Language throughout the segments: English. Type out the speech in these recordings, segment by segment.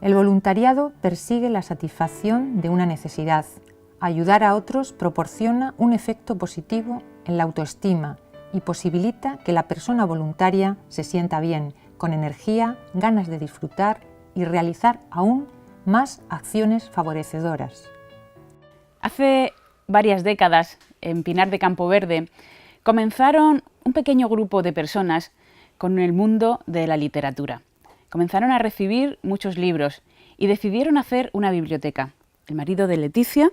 El voluntariado persigue la satisfacción de una necesidad. Ayudar a otros proporciona un efecto positivo en la autoestima y posibilita que la persona voluntaria se sienta bien, con energía, ganas de disfrutar y realizar aún más acciones favorecedoras. Hace varias décadas, en Pinar de Campoverde, comenzaron un pequeño grupo de personas con el mundo de la literatura. Comenzaron a recibir muchos libros y decidieron hacer una biblioteca. El marido de Leticia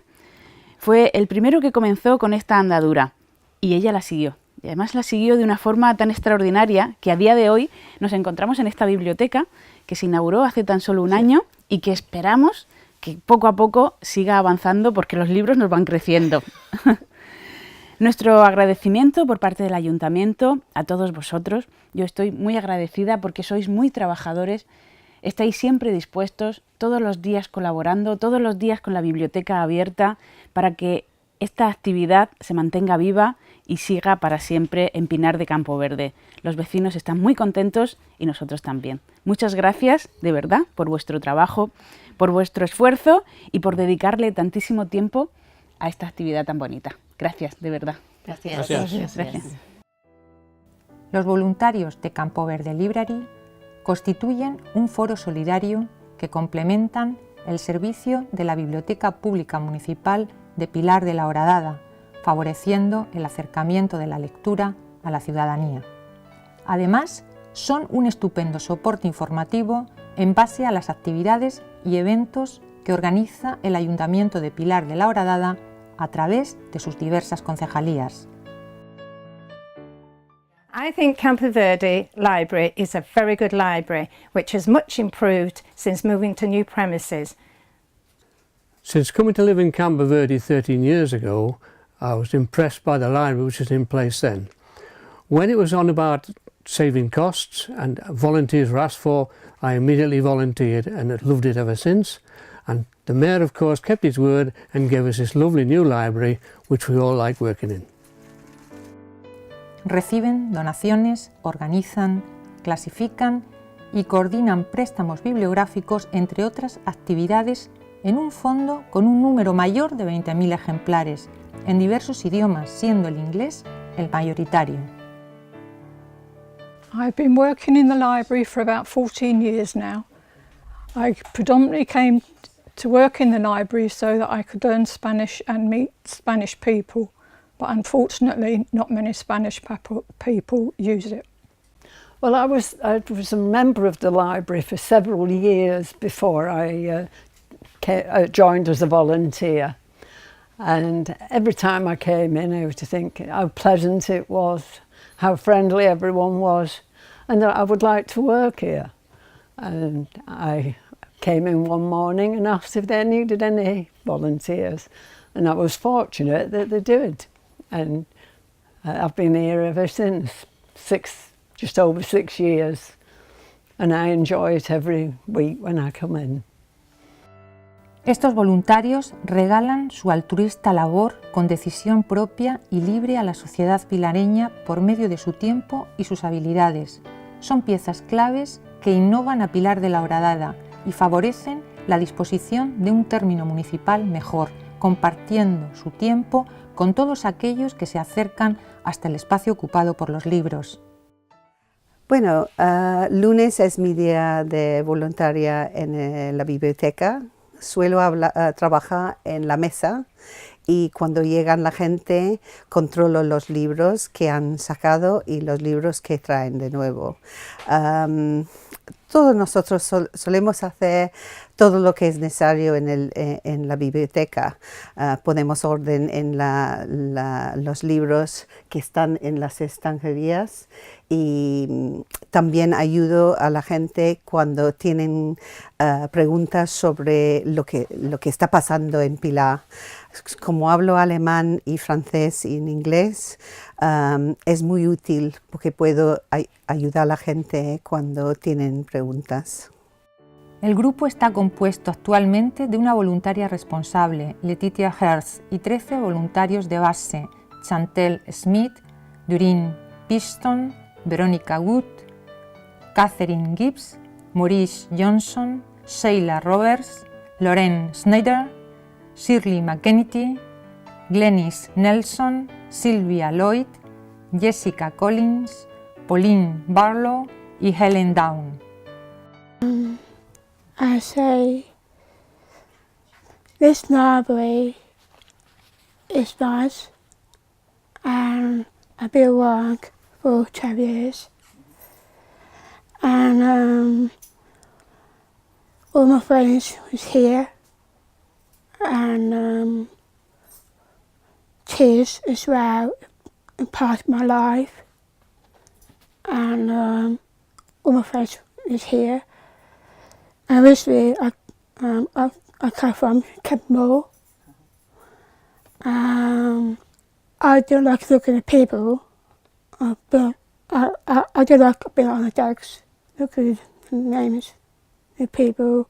fue el primero que comenzó con esta andadura y ella la siguió. Y además la siguió de una forma tan extraordinaria que a día de hoy nos encontramos en esta biblioteca que se inauguró hace tan solo un año y que esperamos que poco a poco siga avanzando porque los libros nos van creciendo. Nuestro agradecimiento por parte del Ayuntamiento a todos vosotros. Yo estoy muy agradecida porque sois muy trabajadores, estáis siempre dispuestos, todos los días colaborando, todos los días con la biblioteca abierta para que esta actividad se mantenga viva y siga para siempre en Pinar de Campoverde. Los vecinos están muy contentos y nosotros también. Muchas gracias, de verdad, por vuestro trabajo, por vuestro esfuerzo y por dedicarle tantísimo tiempo a esta actividad tan bonita. Gracias, de verdad. Gracias. Gracias. Los voluntarios de Campoverde Library constituyen un foro solidario que complementan el servicio de la Biblioteca Pública Municipal de Pilar de la Horadada, favoreciendo el acercamiento de la lectura a la ciudadanía. Además, son un estupendo soporte informativo en base a las actividades y eventos que organiza el Ayuntamiento de Pilar de la Horadada a través de sus diversas concejalías. I think Campoverde Library is a very good library, which has much improved since moving to new premises. Since coming to live in Campoverde 13 years ago, I was impressed by the library which was in place then. When it was on about saving costs and volunteers were asked for, I immediately volunteered and have loved it ever since. And the Mayor, of course, kept his word and gave us this lovely new library which we all like working in. Reciben donaciones, organizan, clasifican y coordinan préstamos bibliográficos, entre otras actividades, en un fondo con un número mayor de 20.000 ejemplares, en diversos idiomas, siendo el inglés el mayoritario. I've been working in the library for about 14 years now. I predominantly came to work in the library so that I could learn Spanish and meet Spanish people, but unfortunately not many Spanish people use it. Well, I was a member of the library for several years before I joined as a volunteer, and every time I came in I used to think how pleasant it was, how friendly everyone was, and that I would like to work here. And I came in one morning and asked if they needed any volunteers, and I was fortunate that they did, and I've been here ever since, just over 6 years, and I enjoy it every week when I come in. Estos voluntarios regalan su altruista labor con decisión propia y libre a la sociedad pilareña por medio de su tiempo y sus habilidades. Son piezas claves que innovan a Pilar de la Horadada y favorecen la disposición de un término municipal mejor, compartiendo su tiempo con todos aquellos que se acercan hasta el espacio ocupado por los libros. Bueno, lunes es mi día de voluntaria en la biblioteca. Suelo trabajar en la mesa y cuando llegan la gente controlo los libros que han sacado y los libros que traen de nuevo. Todos nosotros solemos hacer todo lo que es necesario en la biblioteca. Ponemos orden en los libros que están en las estanterías y también ayudo a la gente cuando tienen preguntas sobre lo que está pasando en Pilar. Como hablo alemán y francés y en inglés, es muy útil porque puedo ayudar a la gente cuando tienen preguntas. El grupo está compuesto actualmente de una voluntaria responsable, Letitia Hertz, y 13 voluntarios de base, Chantel Smith, Doreen Piston, Veronica Wood, Catherine Gibbs, Maurice Johnson, Sheila Roberts, Lorraine Snyder, Shirley McKennedy, Glenys Nelson, Sylvia Lloyd, Jessica Collins, Pauline Barlow y Helen Down. I say this library is nice and I've been working for 12 years and all my friends was here and tears as well in part of my life and all my friends was here. And originally I come from Campoverde. I don't like looking at people, but I do like being on the decks, looking at the names of people,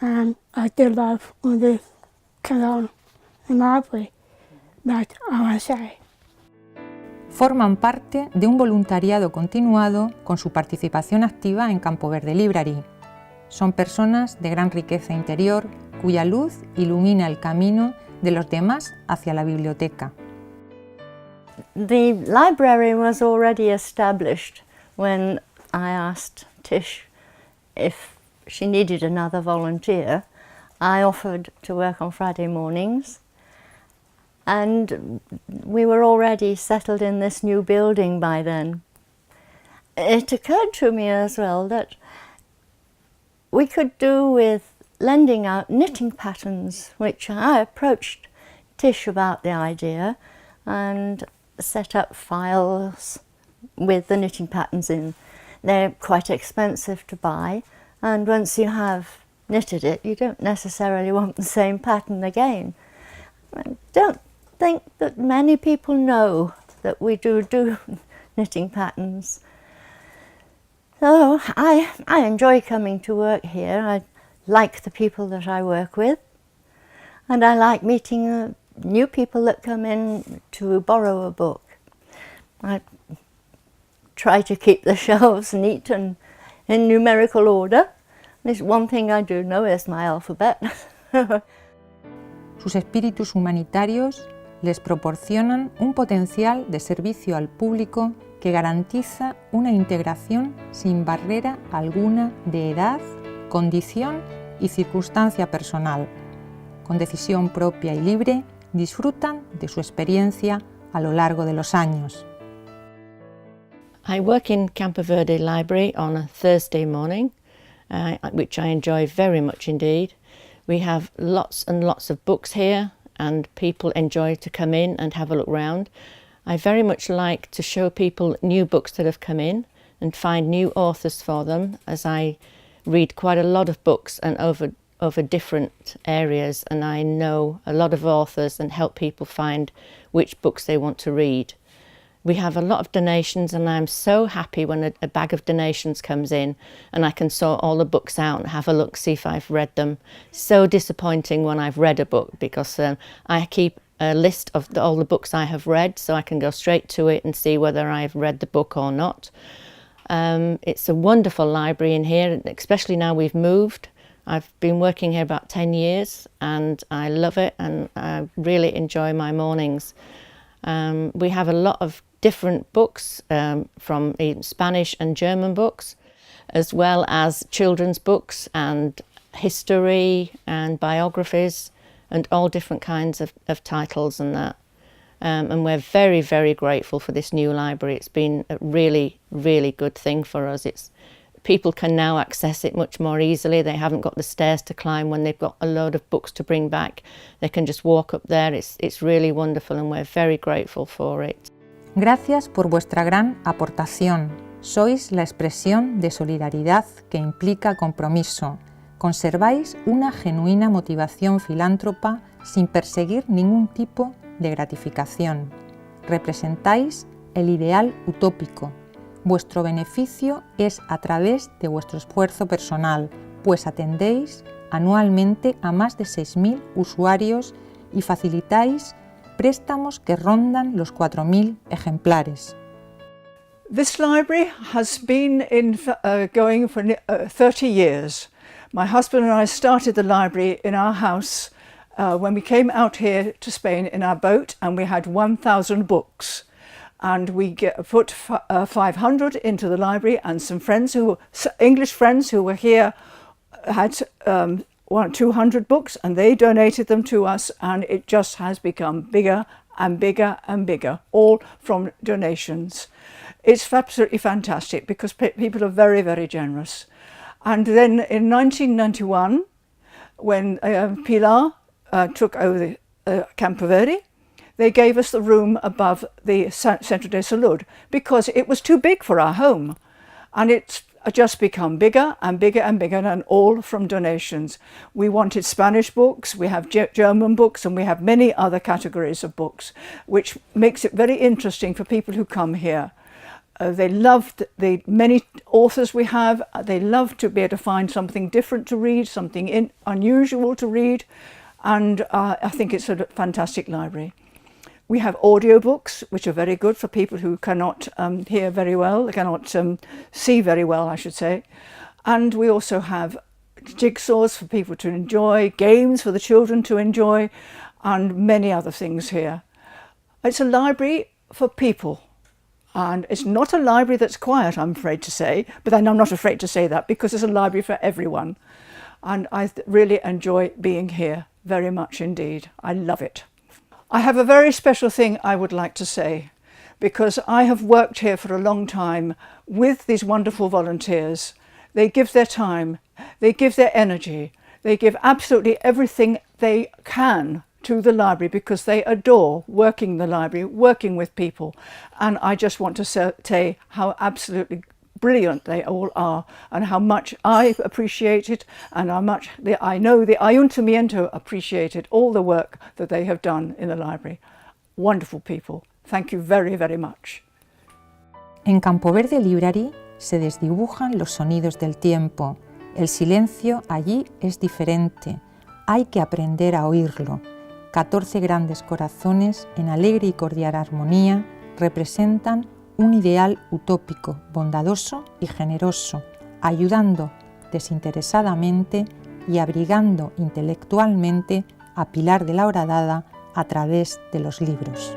and I do love all the kind of the library, that I want to say. Forman parte de un voluntariado continuado con su participación activa en Campoverde Library. Son personas de gran riqueza interior cuya luz ilumina el camino de los demás hacia la biblioteca. The library was already established when I asked Tish if she needed another volunteer. I offered to work on Friday mornings, and we were already settled in this new building by then. It occurred to me as well that we could do with lending out knitting patterns, which I approached Tish about the idea and set up files with the knitting patterns in. They're quite expensive to buy, and once you have knitted it, you don't necessarily want the same pattern again. I don't think that many people know that we do knitting patterns. So I enjoy coming to work here. I like the people that I work with, and I like meeting new people that come in to borrow a book. I try to keep the shelves neat and in numerical order. There's one thing I do know is my alphabet. Sus espíritus humanitarios les proporcionan un potencial de servicio al público que garantiza una integración sin barrera alguna de edad, condición y circunstancia personal. Con decisión propia y libre, disfrutan de su experiencia a lo largo de los años. I work in Campoverde Library on a Thursday morning, which I enjoy very much indeed. We have lots and lots of books here, and people enjoy to come in and have a look round. I very much like to show people new books that have come in and find new authors for them, as I read quite a lot of books and over different areas, and I know a lot of authors and help people find which books they want to read. We have a lot of donations, and I'm so happy when a bag of donations comes in and I can sort all the books out and have a look, see if I've read them. So disappointing when I've read a book, because I keep a list of all the books I have read, so I can go straight to it and see whether I've read the book or not. It's a wonderful library in here, especially now we've moved. I've been working here about 10 years and I love it, and I really enjoy my mornings. We have a lot of different books, from Spanish and German books, as well as children's books and history and biographies and all different kinds of titles and that. And we're very, very grateful for this new library. It's been a really, really good thing for us. People can now access it much more easily. They haven't got the stairs to climb when they've got a load of books to bring back. They can just walk up there. It's really wonderful, and we're very grateful for it. Gracias por vuestra gran aportación. Sois la expresión de solidaridad que implica compromiso. Conserváis una genuina motivación filántropa sin perseguir ningún tipo de gratificación. Representáis el ideal utópico. Vuestro beneficio es a través de vuestro esfuerzo personal, pues atendéis anualmente a más de 6.000 usuarios y facilitáis préstamos que rondan los 4.000 ejemplares. This library has been going for 30 years, My husband and I started the library in our house when we came out here to Spain in our boat, and we had 1,000 books. And we put 500 into the library, and some friends English friends who were here had 200 books, and they donated them to us, and it just has become bigger and bigger and bigger, all from donations. It's absolutely fantastic because people are very, very generous. And then in 1991, when Pilar took over Campoverde, they gave us the room above the Centro de Salud because it was too big for our home. And it's just become bigger and bigger and bigger, and all from donations. We wanted Spanish books, we have German books, and we have many other categories of books, which makes it very interesting for people who come here. They love the many authors we have. They love to be able to find something different to read, something unusual to read, and I think it's a fantastic library. We have audiobooks, which are very good for people who cannot hear very well, they cannot see very well, I should say. And we also have jigsaws for people to enjoy, games for the children to enjoy, and many other things here. It's a library for people. And it's not a library that's quiet, I'm afraid to say, but then I'm not afraid to say that because it's a library for everyone. And I really enjoy being here very much indeed. I love it. I have a very special thing I would like to say, because I have worked here for a long time with these wonderful volunteers. They give their time, they give their energy, they give absolutely everything they can to the library because they adore working the library, working with people. And I just want to say how absolutely brilliant they all are and how much I appreciate it and how much I know the Ayuntamiento appreciated all the work that they have done in the library. Wonderful people. Thank you very, very much. En Campoverde Library se desdibujan los sonidos del tiempo. El silencio allí es diferente. Hay que aprender a oírlo. 14 grandes corazones en alegre y cordial armonía representan un ideal utópico, bondadoso y generoso, ayudando desinteresadamente y abrigando intelectualmente a Pilar de la Horadada a través de los libros.